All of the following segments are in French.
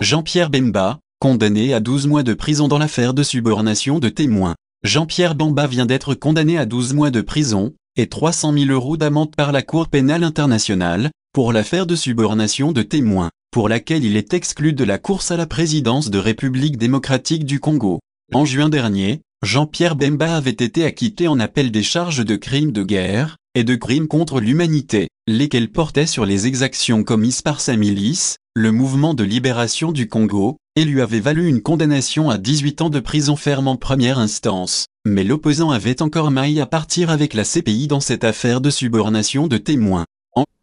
Jean-Pierre Bemba, condamné à 12 mois de prison dans l'affaire de subornation de témoins. Jean-Pierre Bemba vient d'être condamné à 12 mois de prison et 300 000 € d'amende par la Cour pénale internationale pour l'affaire de subornation de témoins, pour laquelle il est exclu de la course à la présidence de République démocratique du Congo. En juin dernier, Jean-Pierre Bemba avait été acquitté en appel des charges de crimes de guerre et de crimes contre l'humanité, lesquels portaient sur les exactions commises par sa milice, le Mouvement de libération du Congo, et lui avaient valu une condamnation à 18 ans de prison ferme en première instance. Mais l'opposant avait encore maille à partir avec la CPI dans cette affaire de subornation de témoins.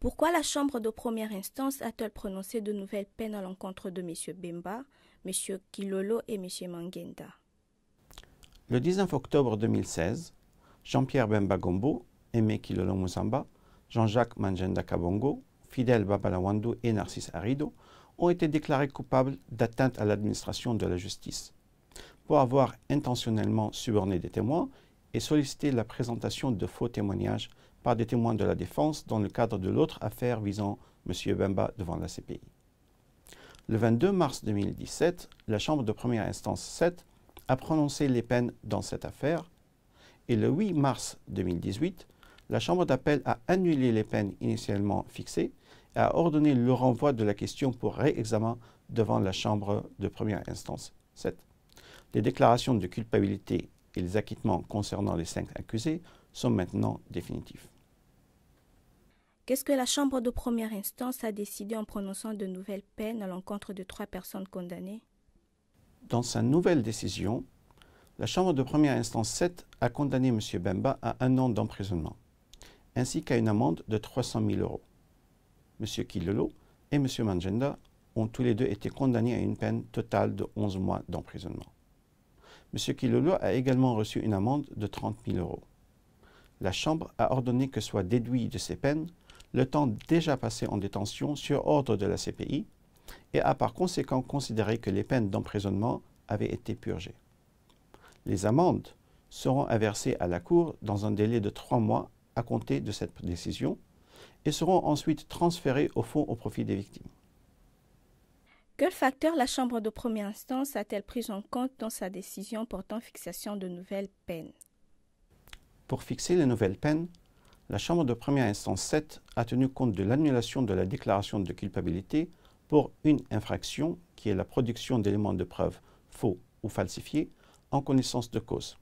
Pourquoi la Chambre de première instance a-t-elle prononcé de nouvelles peines à l'encontre de M. Bemba, M. Kilolo et M. Mangenda? Le 19 octobre 2016, Jean-Pierre Bemba Gombo, Aimé Kilolo Musamba, Jean-Jacques Mangenda Kabongo, Fidel Babalawando et Narcisse Arido ont été déclarés coupables d'atteinte à l'administration de la justice pour avoir intentionnellement suborné des témoins et sollicité la présentation de faux témoignages par des témoins de la défense dans le cadre de l'autre affaire visant M. Bemba devant la CPI. Le 22 mars 2017, la Chambre de première instance 7 a prononcé les peines dans cette affaire et le 8 mars 2018, la Chambre d'appel a annulé les peines initialement fixées et a ordonné le renvoi de la question pour réexamen devant la Chambre de première instance 7. Les déclarations de culpabilité et les acquittements concernant les 5 accusés sont maintenant définitifs. Qu'est-ce que la Chambre de première instance a décidé en prononçant de nouvelles peines à l'encontre de 3 personnes condamnées? Dans sa nouvelle décision, la Chambre de première instance 7 a condamné M. Bemba à 1 an d'emprisonnement, ainsi qu'à une amende de 300 000 €. M. Kilolo et M. Mangenda ont tous les deux été condamnés à une peine totale de 11 mois d'emprisonnement. M. Kilolo a également reçu une amende de 30 000 €. La Chambre a ordonné que soit déduit de ces peines le temps déjà passé en détention sur ordre de la CPI et a par conséquent considéré que les peines d'emprisonnement avaient été purgées. Les amendes seront à verser à la Cour dans un délai de 3 mois à compter de cette décision et seront ensuite transférées au fonds au profit des victimes. Quels facteurs la Chambre de première instance a-t-elle pris en compte dans sa décision portant fixation de nouvelles peines? Pour fixer les nouvelles peines, la Chambre de première instance 7 a tenu compte de l'annulation de la déclaration de culpabilité pour une infraction qui est la production d'éléments de preuve faux ou falsifiés en connaissance de cause,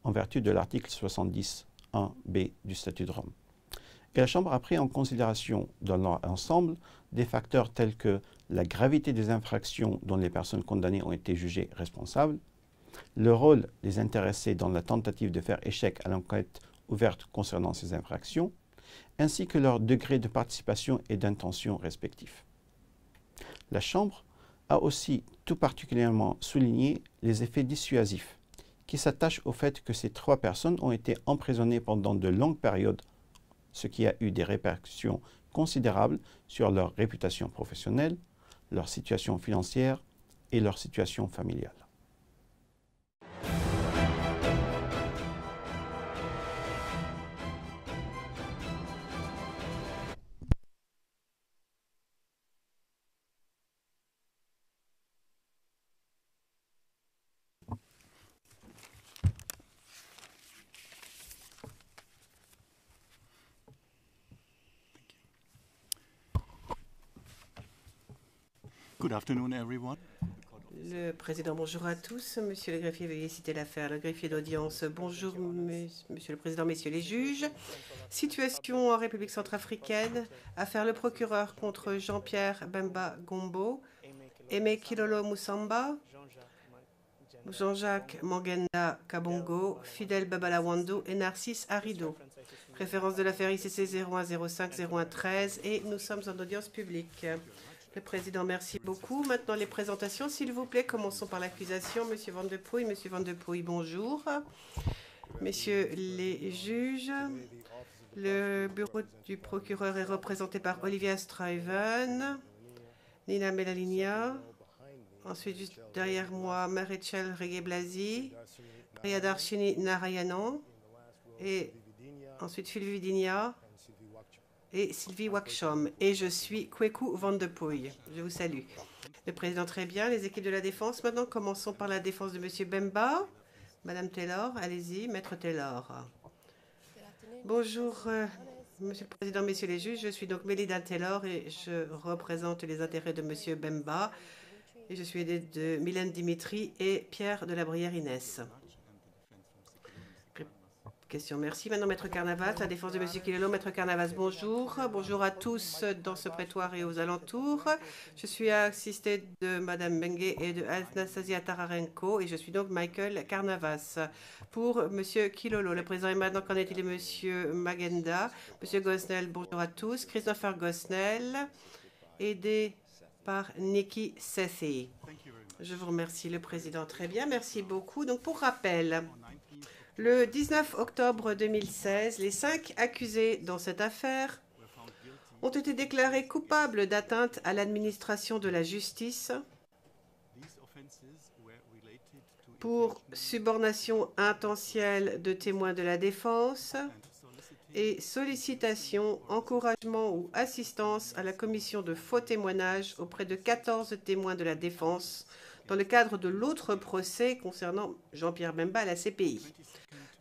en vertu de l'article 70(1)b du statut de Rome. Et la Chambre a pris en considération dans leur ensemble des facteurs tels que la gravité des infractions dont les personnes condamnées ont été jugées responsables, le rôle des intéressés dans la tentative de faire échec à l'enquête ouverte concernant ces infractions, ainsi que leur degré de participation et d'intention respectifs. La Chambre a aussi tout particulièrement souligné les effets dissuasifs qui s'attachent au fait que ces 3 personnes ont été emprisonnées pendant de longues périodes, ce qui a eu des répercussions considérables sur leur réputation professionnelle, leur situation financière et leur situation familiale. Good afternoon, everyone. Le président, bonjour à tous. Monsieur le greffier, veuillez citer l'affaire. Le greffier d'audience, bonjour, monsieur le président, messieurs les juges. Situation en République centrafricaine. Affaire le procureur contre Jean-Pierre Bemba Gombo, Aimé Kilolo Musamba, Jean-Jacques Mangenda Kabongo, Fidel Babalawando et Narcisse Arido. Référence de l'affaire ICC 0105-0113 et nous sommes en audience publique. Le président, merci beaucoup. Maintenant, les présentations, s'il vous plaît. Commençons par l'accusation. Monsieur Van de Pouy. Monsieur Van de Pouy, bonjour. Messieurs les juges, le bureau du procureur est représenté par Olivia Stuyven, Nina Melaligna, ensuite juste derrière moi, Marichel Regeblasi, Priyadarshini Narayanan, et ensuite Sylvie Vidinia et Sylvie Wakshom. Et je suis Kweku Van de Pouy. Je vous salue. Le président, très bien. Les équipes de la défense, maintenant, commençons par la défense de M. Bemba. Madame Taylor, allez-y, Maître Taylor. Bonjour, Monsieur le Président, Messieurs les juges. Je suis donc Mélida Taylor et je représente les intérêts de M. Bemba. Et je suis aidée de Mylène Dimitri et Pierre de la Brière Inès. Question, merci. Maintenant, Maître Carnavas, la défense de M. Kilolo. Maître Carnavas, bonjour. Bonjour à tous dans ce prétoire et aux alentours. Je suis assistée de Mme Bengue et de Anastasia Tararenko et je suis donc Michael Carnavas. Pour M. Kilolo, le président est maintenant qu'en est-il de M. Magenda. M. Gosnell, bonjour à tous. Christopher Gosnell, aidé par Nikki Sethi. Je vous remercie, le président. Très bien, merci beaucoup. Donc, pour rappel, le 19 octobre 2016, les 5 accusés dans cette affaire ont été déclarés coupables d'atteinte à l'administration de la justice pour subornation intentionnelle de témoins de la défense et sollicitation, encouragement ou assistance à la commission de faux témoignages auprès de 14 témoins de la défense dans le cadre de l'autre procès concernant Jean-Pierre Bemba à la CPI.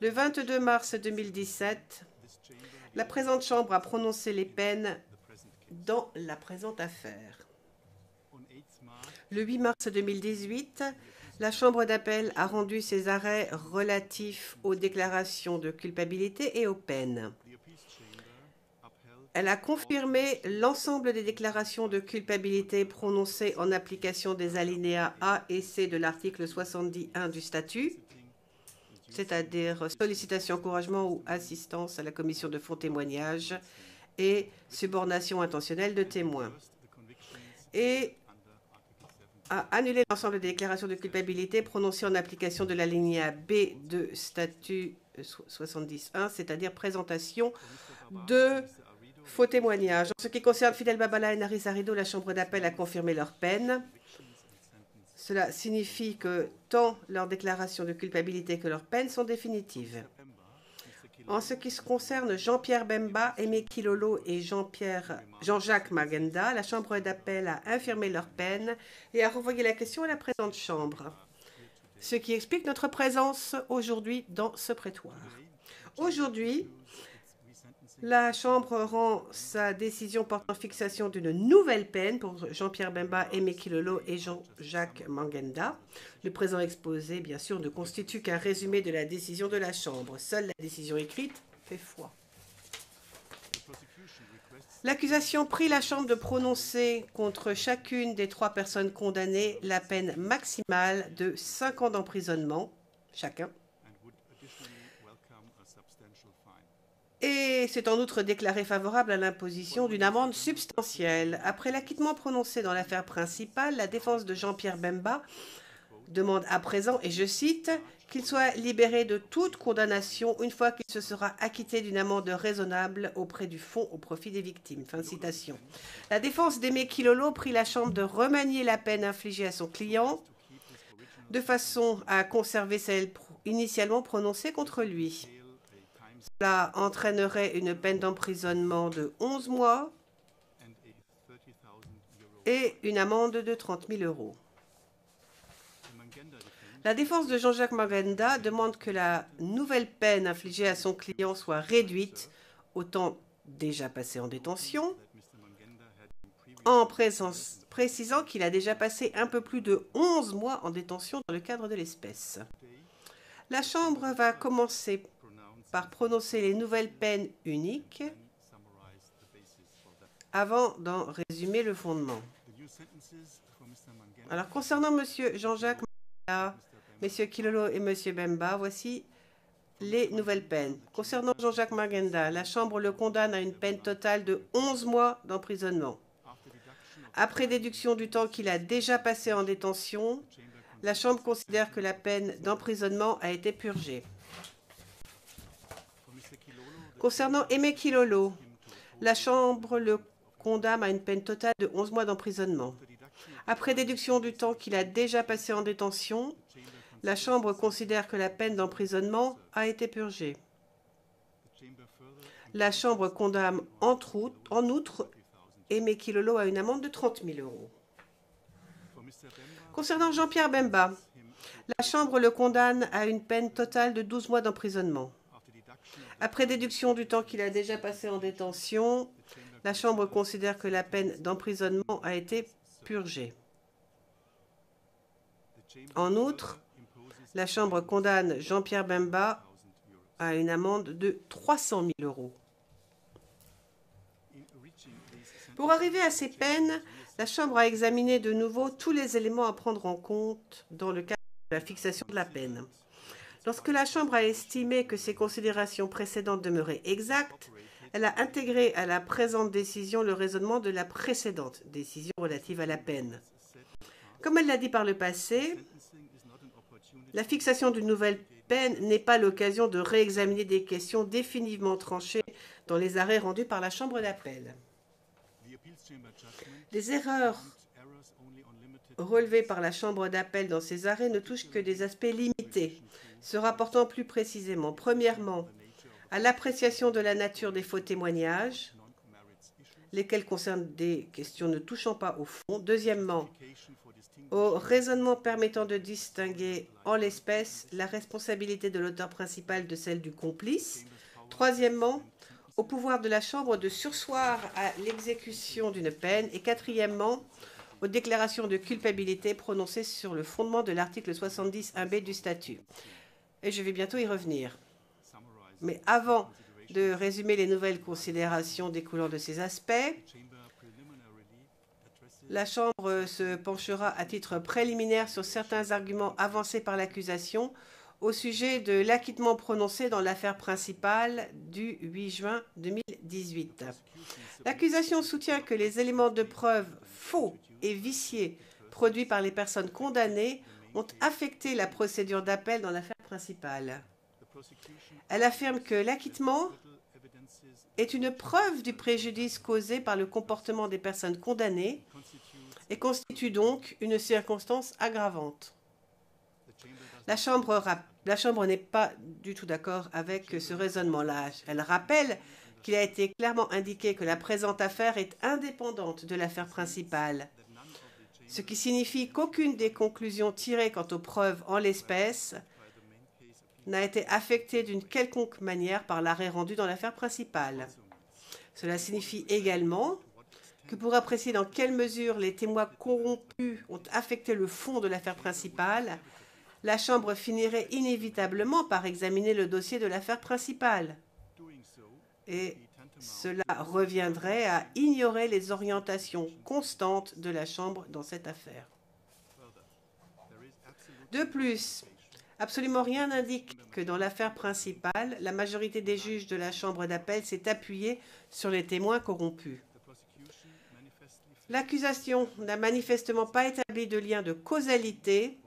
Le 22 mars 2017, la présente Chambre a prononcé les peines dans la présente affaire. Le 8 mars 2018, la Chambre d'appel a rendu ses arrêts relatifs aux déclarations de culpabilité et aux peines. Elle a confirmé l'ensemble des déclarations de culpabilité prononcées en application des alinéas A et C de l'article 71 du statut, c'est-à-dire sollicitation, encouragement ou assistance à la commission de faux témoignages et subornation intentionnelle de témoins. Et a annulé l'ensemble des déclarations de culpabilité prononcées en application de l'alinéa B de statut 70.1, c'est-à-dire présentation de faux témoignages. En ce qui concerne Fidel Babala et Naris Arido, la Chambre d'appel a confirmé leur peine. Cela signifie que tant leur déclaration de culpabilité que leurs peines sont définitives. En ce qui se concerne Jean-Pierre Bemba, Aimé Kilolo et Jean-Jacques Magenda, la Chambre d'appel a infirmé leurs peines et a renvoyé la question à la présente Chambre. Ce qui explique notre présence aujourd'hui dans ce prétoire. Aujourd'hui, la Chambre rend sa décision portant fixation d'une nouvelle peine pour Jean-Pierre Bemba, Aimé Kilolo et Jean-Jacques Magenda. Le présent exposé, bien sûr, ne constitue qu'un résumé de la décision de la Chambre. Seule la décision écrite fait foi. L'accusation prie la Chambre de prononcer contre chacune des 3 personnes condamnées la peine maximale de 5 ans d'emprisonnement chacun. Et c'est en outre déclaré favorable à l'imposition d'une amende substantielle. Après l'acquittement prononcé dans l'affaire principale, la défense de Jean-Pierre Bemba demande à présent, et je cite, qu'il soit libéré de toute condamnation une fois qu'il se sera acquitté d'une amende raisonnable auprès du fonds au profit des victimes. Fin de citation. La défense d'Aimé Kilolo prie la Chambre de remanier la peine infligée à son client de façon à conserver celle initialement prononcée contre lui. Cela entraînerait une peine d'emprisonnement de 11 mois et une amende de 30 000 €. La défense de Jean-Jacques Magenda demande que la nouvelle peine infligée à son client soit réduite au temps déjà passé en détention, en précisant qu'il a déjà passé un peu plus de 11 mois en détention dans le cadre de l'espèce. La Chambre va commencer par prononcer les nouvelles peines uniques avant d'en résumer le fondement. Alors, concernant M. Jean-Jacques Magenda, M. Kilolo et M. Bemba, voici les nouvelles peines. Concernant Jean-Jacques Magenda, la Chambre le condamne à une peine totale de 11 mois d'emprisonnement. Après déduction du temps qu'il a déjà passé en détention, la Chambre considère que la peine d'emprisonnement a été purgée. Concernant Aimé Kilolo, la Chambre le condamne à une peine totale de 11 mois d'emprisonnement. Après déduction du temps qu'il a déjà passé en détention, la Chambre considère que la peine d'emprisonnement a été purgée. La Chambre condamne en outre Aimé Kilolo à une amende de 30 000 €. Concernant Jean-Pierre Bemba, la Chambre le condamne à une peine totale de 12 mois d'emprisonnement. Après déduction du temps qu'il a déjà passé en détention, la Chambre considère que la peine d'emprisonnement a été purgée. En outre, la Chambre condamne Jean-Pierre Bemba à une amende de 300 000 euros. Pour arriver à ces peines, la Chambre a examiné de nouveau tous les éléments à prendre en compte dans le cadre de la fixation de la peine. Lorsque la Chambre a estimé que ces considérations précédentes demeuraient exactes, elle a intégré à la présente décision le raisonnement de la précédente décision relative à la peine. Comme elle l'a dit par le passé, la fixation d'une nouvelle peine n'est pas l'occasion de réexaminer des questions définitivement tranchées dans les arrêts rendus par la Chambre d'appel. Les erreurs relevées par la Chambre d'appel dans ces arrêts ne touchent que des aspects limités, se rapportant plus précisément, premièrement, à l'appréciation de la nature des faux témoignages, lesquels concernent des questions ne touchant pas au fond. Deuxièmement, au raisonnement permettant de distinguer en l'espèce la responsabilité de l'auteur principal de celle du complice. Troisièmement, au pouvoir de la Chambre de surseoir à l'exécution d'une peine. Et quatrièmement, aux déclarations de culpabilité prononcées sur le fondement de l'article 70(1)b du statut. Et je vais bientôt y revenir. Mais avant de résumer les nouvelles considérations découlant de ces aspects, la Chambre se penchera à titre préliminaire sur certains arguments avancés par l'accusation au sujet de l'acquittement prononcé dans l'affaire principale du 8 juin 2018. L'accusation soutient que les éléments de preuve faux et viciés produits par les personnes condamnées ont affecté la procédure d'appel dans l'affaire principale. Elle affirme que l'acquittement est une preuve du préjudice causé par le comportement des personnes condamnées et constitue donc une circonstance aggravante. La Chambre n'est pas du tout d'accord avec ce raisonnement-là. Elle rappelle qu'il a été clairement indiqué que la présente affaire est indépendante de l'affaire principale, ce qui signifie qu'aucune des conclusions tirées quant aux preuves en l'espèce n'a été affectée d'une quelconque manière par l'arrêt rendu dans l'affaire principale. Cela signifie également que pour apprécier dans quelle mesure les témoins corrompus ont affecté le fond de l'affaire principale, la Chambre finirait inévitablement par examiner le dossier de l'affaire principale. Et cela reviendrait à ignorer les orientations constantes de la Chambre dans cette affaire. De plus, absolument rien n'indique que dans l'affaire principale, la majorité des juges de la Chambre d'appel s'est appuyée sur les témoins corrompus. L'accusation n'a manifestement pas établi de lien de causalité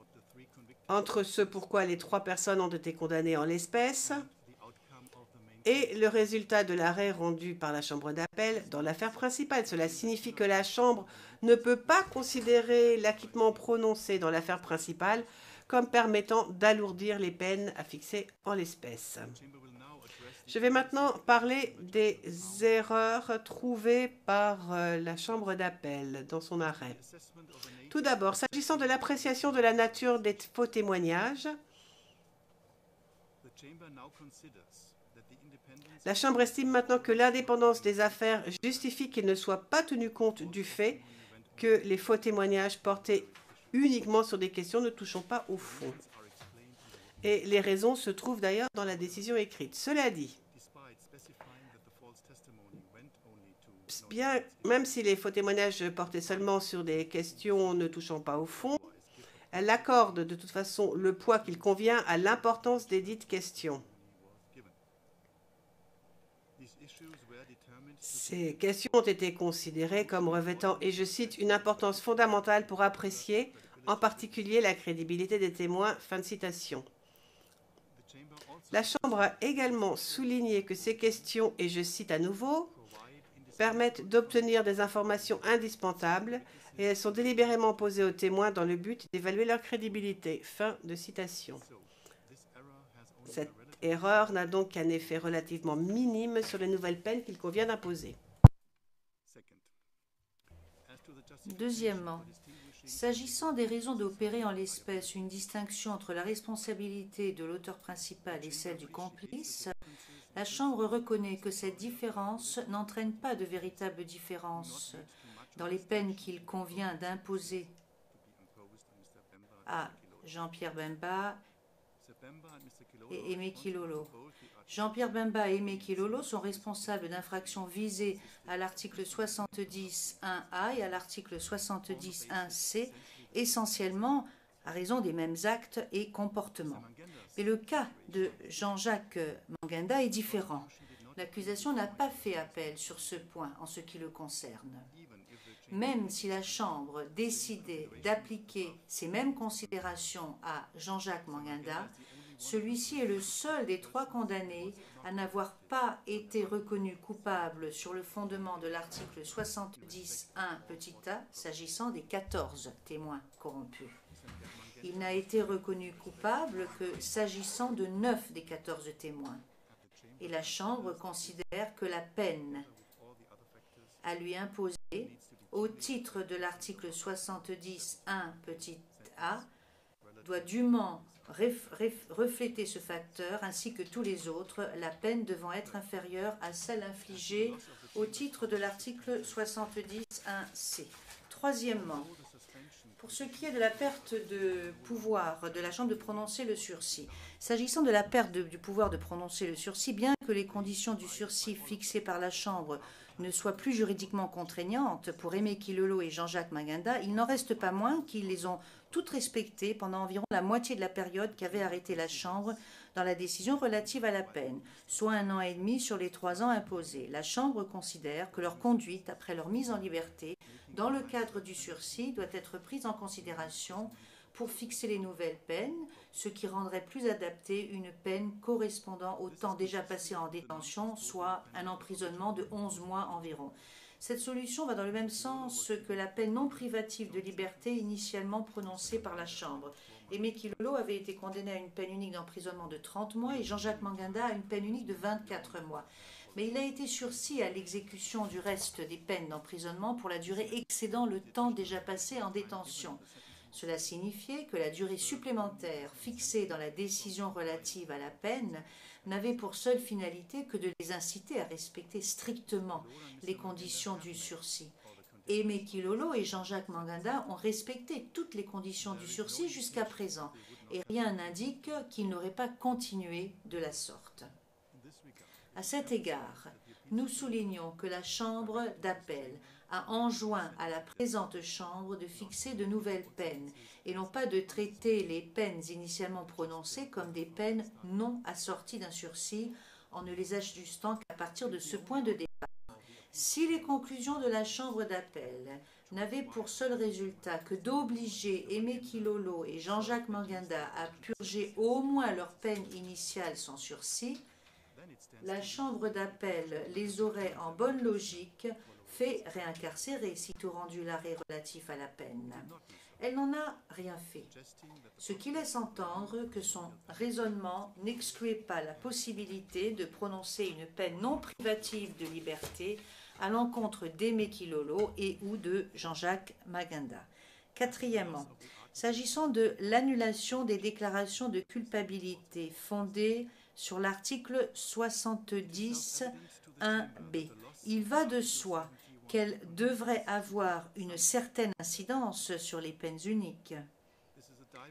entre ce pourquoi les 3 personnes ont été condamnées en l'espèce et le résultat de l'arrêt rendu par la Chambre d'appel dans l'affaire principale. Cela signifie que la Chambre ne peut pas considérer l'acquittement prononcé dans l'affaire principale comme permettant d'alourdir les peines à fixer en l'espèce. Je vais maintenant parler des erreurs trouvées par la Chambre d'appel dans son arrêt. Tout d'abord, s'agissant de l'appréciation de la nature des faux témoignages, la Chambre estime maintenant que l'indépendance des affaires justifie qu'il ne soit pas tenu compte du fait que les faux témoignages portaient uniquement sur des questions ne touchant pas au fond. Et les raisons se trouvent d'ailleurs dans la décision écrite. Cela dit, même si les faux témoignages portaient seulement sur des questions ne touchant pas au fond, elle accorde de toute façon le poids qu'il convient à l'importance des dites questions. Ces questions ont été considérées comme revêtant, et je cite, une importance fondamentale pour apprécier, en particulier, la crédibilité des témoins. Fin de citation. La Chambre a également souligné que ces questions, et je cite à nouveau, permettent d'obtenir des informations indispensables et elles sont délibérément posées aux témoins dans le but d'évaluer leur crédibilité. Fin de citation. Cette erreur n'a donc qu'un effet relativement minime sur les nouvelles peines qu'il convient d'imposer. Deuxièmement, S'agissant des raisons d'opérer en l'espèce une distinction entre la responsabilité de l'auteur principal et celle du complice, la Chambre reconnaît que cette différence n'entraîne pas de véritable différence dans les peines qu'il convient d'imposer à Jean-Pierre Bemba et Aimé Kilolo. Jean-Pierre Bemba et Aimé Kilolo sont responsables d'infractions visées à l'article 70.1a et à l'article 70.1c, essentiellement à raison des mêmes actes et comportements. Mais le cas de Jean-Jacques Manganda est différent. L'accusation n'a pas fait appel sur ce point en ce qui le concerne. Même si la Chambre décidait d'appliquer ces mêmes considérations à Jean-Jacques Manganda, celui-ci est le seul des 3 condamnés à n'avoir pas été reconnu coupable sur le fondement de l'article 70.1a s'agissant des 14 témoins corrompus. Il n'a été reconnu coupable que s'agissant de 9 des 14 témoins. Et la Chambre considère que la peine à lui imposer au titre de l'article 70.1a doit dûment refléter ce facteur ainsi que tous les autres, la peine devant être inférieure à celle infligée au titre de l'article 70.1c. Troisièmement, pour ce qui est de la perte de pouvoir de la Chambre de prononcer le sursis, s'agissant de la perte du pouvoir de prononcer le sursis, bien que les conditions du sursis fixées par la Chambre ne soient plus juridiquement contraignantes pour Aimé Kilolo et Jean-Jacques Manganda, il n'en reste pas moins qu'ils les ont toutes respectées pendant environ la moitié de la période qu'avait arrêtée la Chambre dans la décision relative à la peine, soit 1 an et demi sur les 3 ans imposés. La Chambre considère que leur conduite, après leur mise en liberté, dans le cadre du sursis, doit être prise en considération pour fixer les nouvelles peines, ce qui rendrait plus adaptée une peine correspondant au temps déjà passé en détention, soit un emprisonnement de 11 mois environ. Cette solution va dans le même sens que la peine non privative de liberté initialement prononcée par la Chambre. Aimé Kilolo avait été condamné à une peine unique d'emprisonnement de 30 mois et Jean-Jacques Manganda à une peine unique de 24 mois. Mais il a été sursis à l'exécution du reste des peines d'emprisonnement pour la durée excédant le temps déjà passé en détention. Cela signifiait que la durée supplémentaire fixée dans la décision relative à la peine n'avait pour seule finalité que de les inciter à respecter strictement les conditions du sursis. Aimé Kilolo et Jean-Jacques Manganda ont respecté toutes les conditions du sursis jusqu'à présent, et rien n'indique qu'ils n'auraient pas continué de la sorte. À cet égard, nous soulignons que la Chambre d'appel a enjoint à la présente Chambre de fixer de nouvelles peines et non pas de traiter les peines initialement prononcées comme des peines non assorties d'un sursis en ne les ajustant qu'à partir de ce point de départ. Si les conclusions de la Chambre d'appel n'avaient pour seul résultat que d'obliger Aimé Kilolo et Jean-Jacques Manganda à purger au moins leur peine initiale sans sursis, la Chambre d'appel les aurait en bonne logique fait réincarcérer, sitôt rendu l'arrêt relatif à la peine. Elle n'en a rien fait, ce qui laisse entendre que son raisonnement n'excluait pas la possibilité de prononcer une peine non privative de liberté à l'encontre d'Aimé Kilolo et ou de Jean-Jacques Manganda. Quatrièmement, s'agissant de l'annulation des déclarations de culpabilité fondées sur l'article 70.1b, il va de soi qu'elle devrait avoir une certaine incidence sur les peines uniques.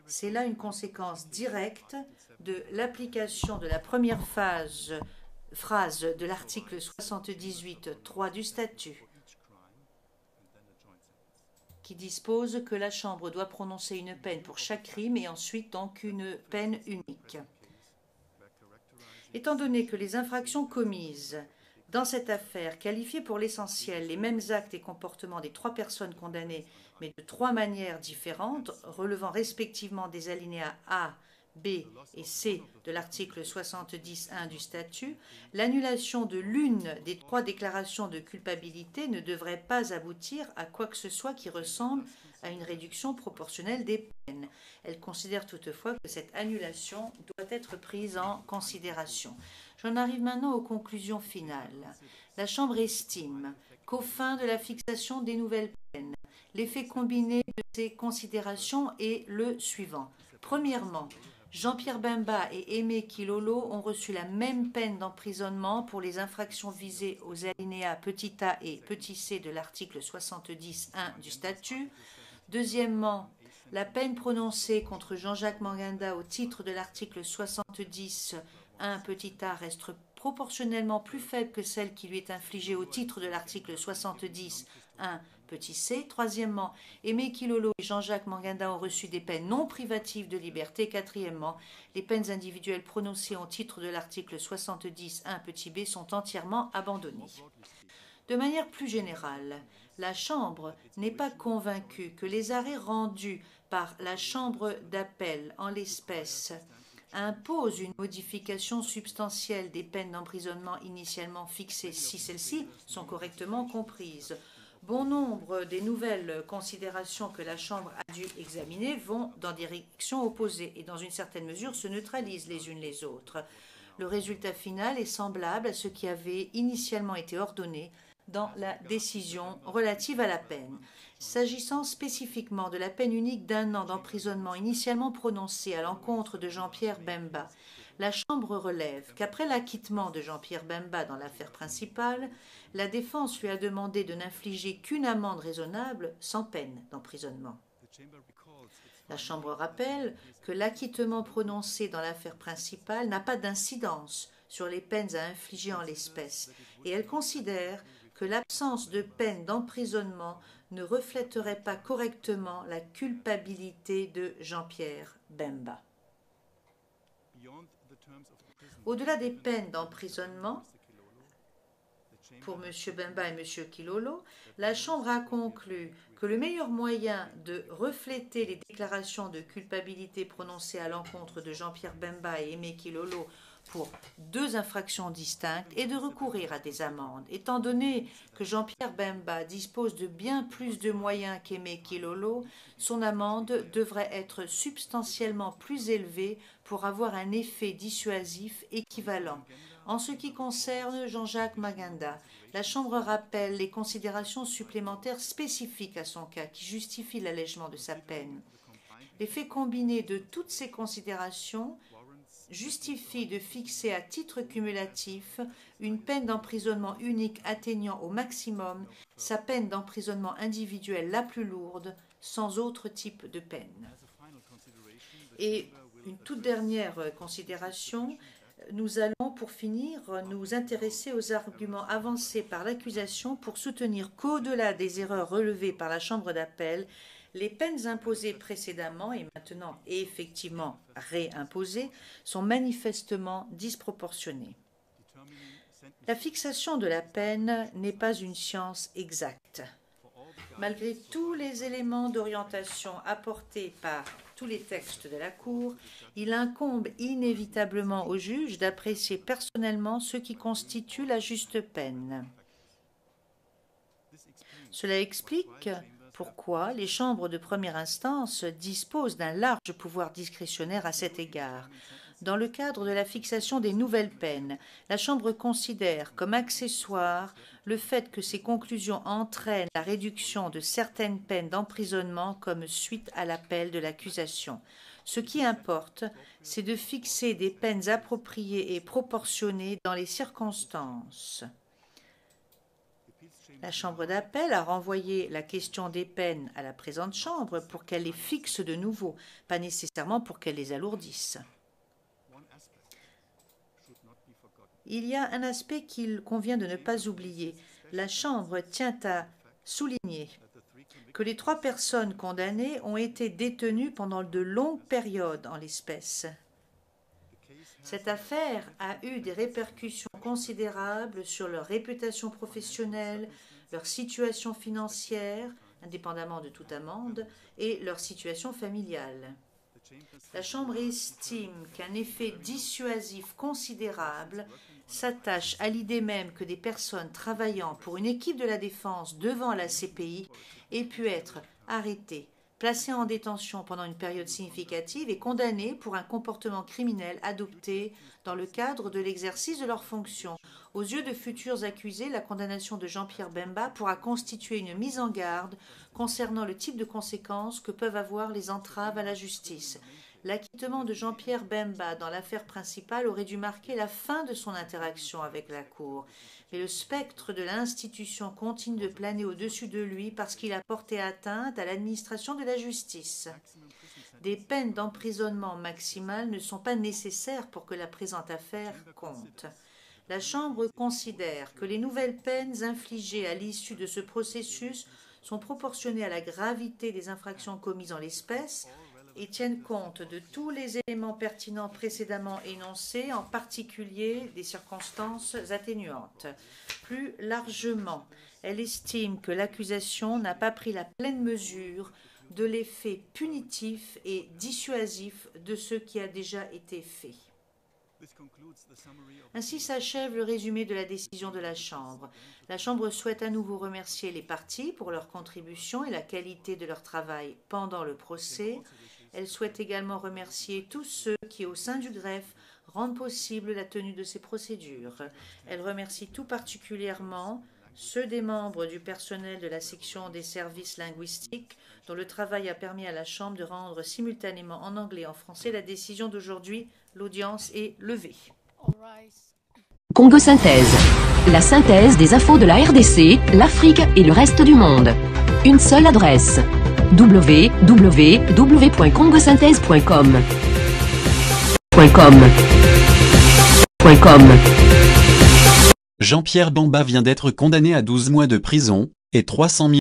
C'est là une conséquence directe de l'application de la première phrase de l'article 78.3 du statut, qui dispose que la Chambre doit prononcer une peine pour chaque crime et ensuite donc une peine unique. Étant donné que les infractions commises dans cette affaire qualifiaient pour l'essentiel les mêmes actes et comportements des 3 personnes condamnées, mais de 3 manières différentes, relevant respectivement des alinéas A, B et C de l'article 70.1 du statut, l'annulation de l'une des 3 déclarations de culpabilité ne devrait pas aboutir à quoi que ce soit qui ressemble à une réduction proportionnelle des peines. Elle considère toutefois que cette annulation doit être prise en considération. J'en arrive maintenant aux conclusions finales. La Chambre estime qu'au fin de la fixation des nouvelles peines, L'effet combiné de ces considérations est le suivant. Premièrement, Jean-Pierre Bemba et Aimé Kilolo ont reçu la même peine d'emprisonnement pour les infractions visées aux alinéas petit a et petit c de l'article 70.1 du statut. Deuxièmement, la peine prononcée contre Jean-Jacques Manganda au titre de l'article 70.1 petit a reste proportionnellement plus faible que celle qui lui est infligée au titre de l'article 70.1 petit c. Troisièmement, Aimé Kilolo et Jean-Jacques Manganda ont reçu des peines non privatives de liberté. Quatrièmement, les peines individuelles prononcées au titre de l'article 70.1 petit b sont entièrement abandonnées. De manière plus générale, la Chambre n'est pas convaincue que les arrêts rendus par la Chambre d'appel en l'espèce imposent une modification substantielle des peines d'emprisonnement initialement fixées si celles-ci sont correctement comprises. Bon nombre des nouvelles considérations que la Chambre a dû examiner vont dans des directions opposées et dans une certaine mesure se neutralisent les unes les autres. Le résultat final est semblable à ce qui avait initialement été ordonné dans la décision relative à la peine. S'agissant spécifiquement de la peine unique d'1 an d'emprisonnement initialement prononcée à l'encontre de Jean-Pierre Bemba, la Chambre relève qu'après l'acquittement de Jean-Pierre Bemba dans l'affaire principale, la défense lui a demandé de n'infliger qu'une amende raisonnable sans peine d'emprisonnement. La Chambre rappelle que l'acquittement prononcé dans l'affaire principale n'a pas d'incidence sur les peines à infliger en l'espèce et elle considère que l'absence de peine d'emprisonnement ne reflèterait pas correctement la culpabilité de Jean-Pierre Bemba. Au-delà des peines d'emprisonnement, pour M. Bemba et M. Kilolo, la Chambre a conclu que le meilleur moyen de refléter les déclarations de culpabilité prononcées à l'encontre de Jean-Pierre Bemba et Aimé Kilolo pour deux infractions distinctes est de recourir à des amendes. Étant donné que Jean-Pierre Bemba dispose de bien plus de moyens qu'Aimé Kilolo, son amende devrait être substantiellement plus élevée pour avoir un effet dissuasif équivalent. En ce qui concerne Jean-Jacques Manganda, la Chambre rappelle les considérations supplémentaires spécifiques à son cas qui justifient l'allègement de sa peine. L'effet combiné de toutes ces considérations justifie de fixer à titre cumulatif une peine d'emprisonnement unique atteignant au maximum sa peine d'emprisonnement individuelle la plus lourde, sans autre type de peine. Et une toute dernière considération, nous allons, pour finir, nous intéresser aux arguments avancés par l'accusation pour soutenir qu'au-delà des erreurs relevées par la Chambre d'appel, les peines imposées précédemment et maintenant effectivement réimposées sont manifestement disproportionnées. La fixation de la peine n'est pas une science exacte. Malgré tous les éléments d'orientation apportés par tous les textes de la Cour, il incombe inévitablement au juge d'apprécier personnellement ce qui constitue la juste peine. Cela explique pourquoi les chambres de première instance disposent d'un large pouvoir discrétionnaire à cet égard. Dans le cadre de la fixation des nouvelles peines, la Chambre considère comme accessoire le fait que ces conclusions entraînent la réduction de certaines peines d'emprisonnement comme suite à l'appel de l'accusation. Ce qui importe, c'est de fixer des peines appropriées et proportionnées dans les circonstances. La Chambre d'appel a renvoyé la question des peines à la présente Chambre pour qu'elle les fixe de nouveau, pas nécessairement pour qu'elle les alourdisse. Il y a un aspect qu'il convient de ne pas oublier. La Chambre tient à souligner que les 3 personnes condamnées ont été détenues pendant de longues périodes en l'espèce. Cette affaire a eu des répercussions considérables sur leur réputation professionnelle, leur situation financière, indépendamment de toute amende, et leur situation familiale. La Chambre estime qu'un effet dissuasif considérable s'attache à l'idée même que des personnes travaillant pour une équipe de la défense devant la CPI aient pu être arrêtées, placés en détention pendant une période significative et condamnés pour un comportement criminel adopté dans le cadre de l'exercice de leurs fonctions. Aux yeux de futurs accusés, la condamnation de Jean-Pierre Bemba pourra constituer une mise en garde concernant le type de conséquences que peuvent avoir les entraves à la justice. L'acquittement de Jean-Pierre Bemba dans l'affaire principale aurait dû marquer la fin de son interaction avec la Cour. Mais le spectre de l'institution continue de planer au-dessus de lui parce qu'il a porté atteinte à l'administration de la justice. Des peines d'emprisonnement maximales ne sont pas nécessaires pour que la présente affaire compte. La Chambre considère que les nouvelles peines infligées à l'issue de ce processus sont proportionnées à la gravité des infractions commises en l'espèce et tiennent compte de tous les éléments pertinents précédemment énoncés, en particulier des circonstances atténuantes. Plus largement, elle estime que l'accusation n'a pas pris la pleine mesure de l'effet punitif et dissuasif de ce qui a déjà été fait. Ainsi s'achève le résumé de la décision de la Chambre. La Chambre souhaite à nouveau remercier les parties pour leur contribution et la qualité de leur travail pendant le procès. Elle souhaite également remercier tous ceux qui, au sein du greffe, rendent possible la tenue de ces procédures. Elle remercie tout particulièrement ceux des membres du personnel de la section des services linguistiques dont le travail a permis à la Chambre de rendre simultanément en anglais et en français la décision d'aujourd'hui. L'audience est levée. Congo Synthèse. La synthèse des infos de la RDC, l'Afrique et le reste du monde. Une seule adresse. www.congosynthèse.com. Jean-Pierre Bemba vient d'être condamné à 12 mois de prison et 300 000